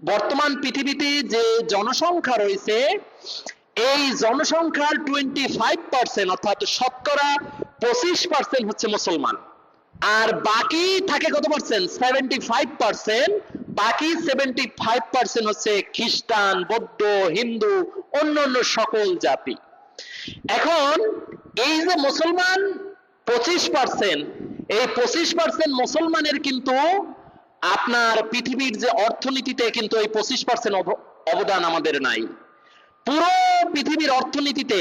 বর্তমান পৃথিবীতে যে জনসংখ্যা রয়েছে এই জনসংখ্যার 25% অর্থাৎ শতকরা 25% হচ্ছে মুসলমান, আর বাকি থাকে কত পার্সেন্ট? 75%। বাকি 75% হচ্ছে খ্রিস্টান, বৌদ্ধ, হিন্দু, অন্যান্য সকল জাতি। এখন এই যে মুসলমান 25%, এই 25% মুসলমানের কিন্তু আপনার পৃথিবীর যে অর্থনীতিতে কিন্তু এই 25% অবদান আমাদের নাই। পুরো পৃথিবীর অর্থনীতিতে,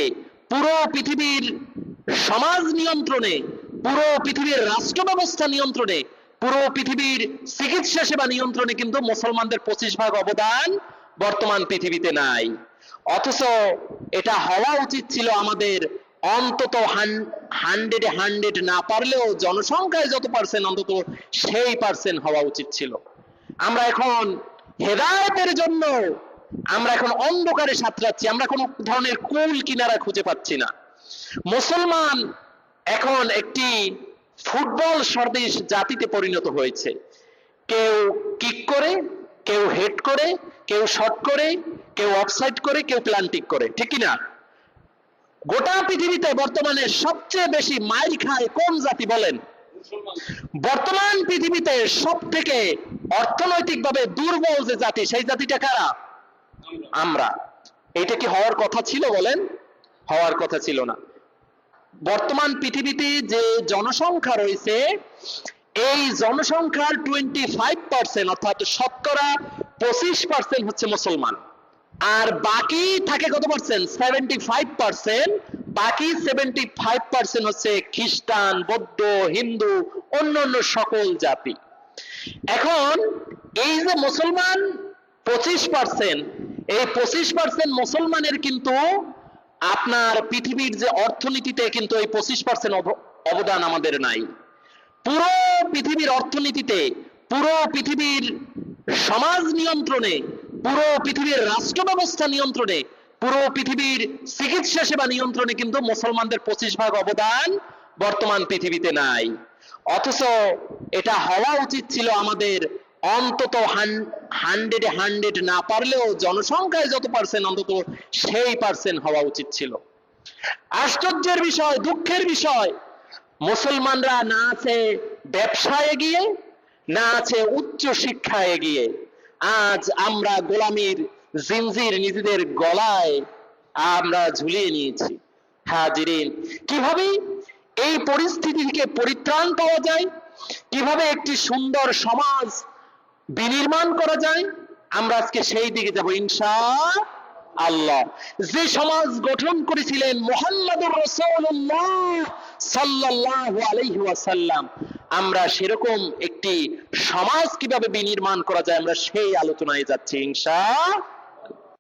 পুরো পৃথিবীর সমাজ নিয়ন্ত্রণে, পুরো পৃথিবীর রাষ্ট্র ব্যবস্থা নিয়ন্ত্রণে, পুরো পৃথিবীর চিকিৎসা সেবা নিয়ন্ত্রণে কিন্তু মুসলমানদের 25% অবদান বর্তমান পৃথিবীতে নাই। অথচ এটা হওয়া উচিত ছিল আমাদের অন্তত 100 না পারলেও জনসংখ্যায় যত পার্সেন্ট অন্তত সেই পার্সেন্ট হওয়া উচিত ছিল। আমরা এখন হেদায়েতের জন্য আমরা এখন অন্ধকারে সাঁতরাচ্ছি, আমরা কোনো ধরনের কুল কিনারা খুঁজে পাচ্ছি না। মুসলমান এখন একটি ফুটবল সদৃশ জাতিতে পরিণত হয়েছে। কেউ কিক করে, কেউ হেড করে, কেউ শট করে, কেউ অফসাইড করে, কেউ প্লান্টিক করে, ঠিক কিনা? গোটা পৃথিবীতে বর্তমানে সবচেয়ে বেশি মাইর খায় কোন জাতি বলেন? বর্তমান পৃথিবীতে সব থেকে অর্থনৈতিকভাবে দুর্বল যে জাতি, সেই জাতিটা কারা? আমরা। এটা কি হওয়ার কথা ছিল বলেন? হওয়ার কথা ছিল না। বর্তমান পৃথিবীতে যে জনসংখ্যা রয়েছে এই জনসংখ্যার 25% অর্থাৎ শতকরা 25% হচ্ছে মুসলমান, আর বাকি থাকে কত পার্সেন্ট? 75%। বাকি 75% হচ্ছে খ্রিস্টান, বৌদ্ধ, হিন্দু, অন্যান্য সকল জাতি। এখন এই যে মুসলমান 25%, এই 25% মুসলমানের কিন্তু আপনার পৃথিবীর যে অর্থনীতিতে কিন্তু এই 25% অবদান আমাদের নাই। পুরো পৃথিবীর অর্থনীতিতে, পুরো পৃথিবীর সমাজ নিয়ন্ত্রণে, পুরো পৃথিবীর রাষ্ট্র ব্যবস্থা নিয়ন্ত্রণে, পুরো পৃথিবীর চিকিৎসা সেবা নিয়ন্ত্রণে কিন্তু মুসলমানদের 25% অবদান বর্তমান পৃথিবীতে নাই। অথচ এটা হওয়া উচিত ছিল আমাদের অন্তত 100 না পারলেও জনসংখ্যায় যত পার্সেন্ট অন্তত সেই পার্সেন্ট হওয়া উচিত ছিল। আশ্চর্যের বিষয়, দুঃখের বিষয়, মুসলমানরা না আছে ব্যবসায় এগিয়ে, না আছে উচ্চ শিক্ষায় এগিয়ে। আজ আমরা গোলামির জিনজির নিজেদের গলায় আমরা ঝুলিয়ে নিয়েছি। হাজিরিন, কিভাবে এই পরিস্থিতি থেকে পরিত্রাণ পাওয়া যায়, কিভাবে একটি সুন্দর সমাজ বিনির্মাণ করা যায়, আমরা আজকে সেই দিকে যাব ইনশাআল্লাহ। যে সমাজ গঠন করেছিলেন মুহাম্মদুর রাসূলুল্লাহ সাল্লাল্লাহু আলাইহি ওয়াসাল্লাম, আমরা সেরকম একটি সমাজ কিভাবে বিনির্মাণ করা যায় আমরা সেই আলোচনায় যাচ্ছি ইনশাআল্লাহ।